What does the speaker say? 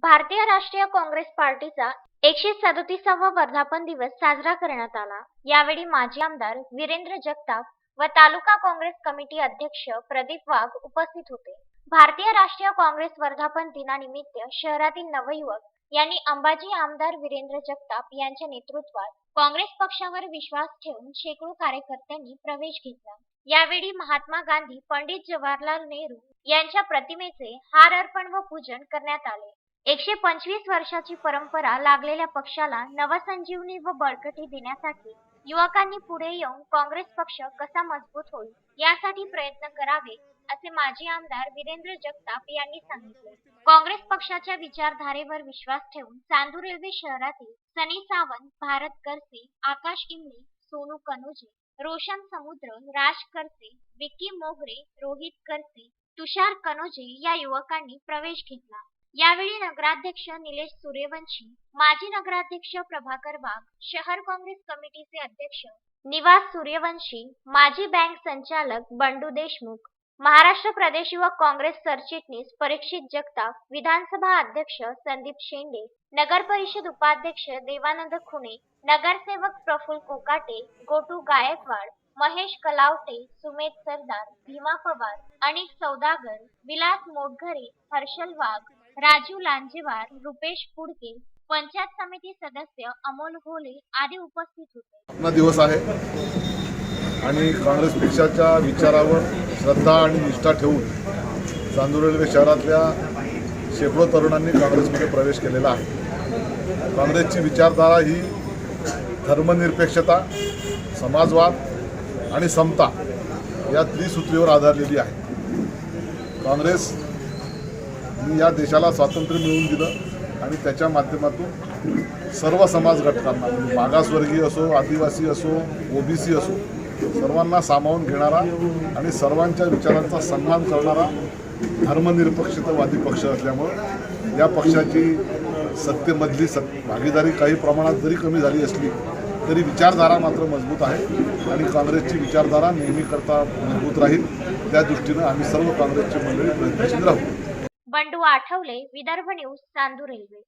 भारतीय राष्ट्रीय काँग्रेस पार्टीचा 137वा वर्धापन दिवस साजरा करण्यात आला। यावेळी माजी आमदार वीरेंद्र जगताप व तालुका काँग्रेस कमिटी अध्यक्ष प्रदीप वाघ उपस्थित होते। भारतीय राष्ट्रीय काँग्रेस वर्धापन दिनानिमित्त शहरातील नवयुवक यांनी अंबाजी आमदार वीरेंद्र जगताप यांच्या नेतृत्वात काँग्रेस पक्षावर विश्वास ठेवून शेकडो कार्यकर्त्यांनी प्रवेश घेतला। यावेळी महात्मा गांधी, पंडित जवाहरलाल नेहरू यांच्या प्रतिमेचे हार अर्पण व पूजन करण्यात आले। 125 वर्षाची परंपरा लागलेल्या पक्षाला नवसंजीवनी व बळकटी देण्यासाठी युवकांनी पुढे येऊन काँग्रेस पक्ष कसा मजबूत होईल यासाठी प्रयत्न करावे, असे माजी आमदार वीरेंद्र जगताप यांनी सांगितले। काँग्रेस पक्षाच्या विचारधारेवर विश्वास ठेवून चांदूर रेल्वे शहरातील सनी सावंत, भारत करसे, आकाश इंगळे, सोनू कनोजे, रोशन समुद्र, राज करसे, विक्की मोगरे, रोहित करसे, तुषार कनोजे या युवकांनी प्रवेश घेतला। यावेळी नगराध्यक्ष निलेश सूर्यवंशी, माजी नगराध्यक्ष प्रभाकर वाघ, शहर काँग्रेस कमिटीचे अध्यक्ष निवास सूर्यवंशी, माजी बँक संचालक बंडू देशमुख, महाराष्ट्र प्रदेश युवक काँग्रेस सरचिटणीस परीक्षित जगताप, विधानसभा अध्यक्ष संदीप शेंडे, नगर परिषद उपाध्यक्ष देवानंद खुणे, नगरसेवक प्रफुल्ल कोकाटे, गोटू गायकवाड, महेश कलावटे, सुमेध सरदार, भीमा पवार, अनिक सौदागर, विलास मोटघरे, हर्षल वाघ, राजू लांजेवार, रुपेश पुडके, पंचायत समिती सदस्य अमोल होले आदी उपस्थित होते। अपना दिवस आहे आणि काँग्रेस पक्षाच्या विचारावर श्रद्धा आणि निष्ठा ठेवून चांदूर रेल्वे शहरातल्या शेकडो तरुणांनी काँग्रेसमध्ये प्रवेश केलेला आहे। काँग्रेसची विचारधारा ही धर्मनिरपेक्षता, समाजवाद आणि समता या त्रिसूत्रीवर आधारलेली आहे। काँग्रेस या देशाला स्वातंत्र्य मिळवून दिलं आणि त्याच्या माध्यमातून सर्व समाज घटकांना, मागासवर्गीय असो, आदिवासी असो, ओबीसी असो, सर्वांना सामावून घेणारा आणि सर्वांच्या विचारांचा सन्मान करणारा धर्मनिरपेक्षतावादी पक्ष असल्यामुळे या पक्षाची सत्तेमधली भागीदारी काही प्रमाणात जरी कमी झाली असली तरी विचारधारा मात्र मजबूत आहे आणि काँग्रेसची विचारधारा नेहमीकरता मजबूत राहील। त्या दृष्टीनं आम्ही सर्व काँग्रेसची मंडळी प्रयत्नशील राहू। Bandu Athawale, Vidarbha news, Chandur railway.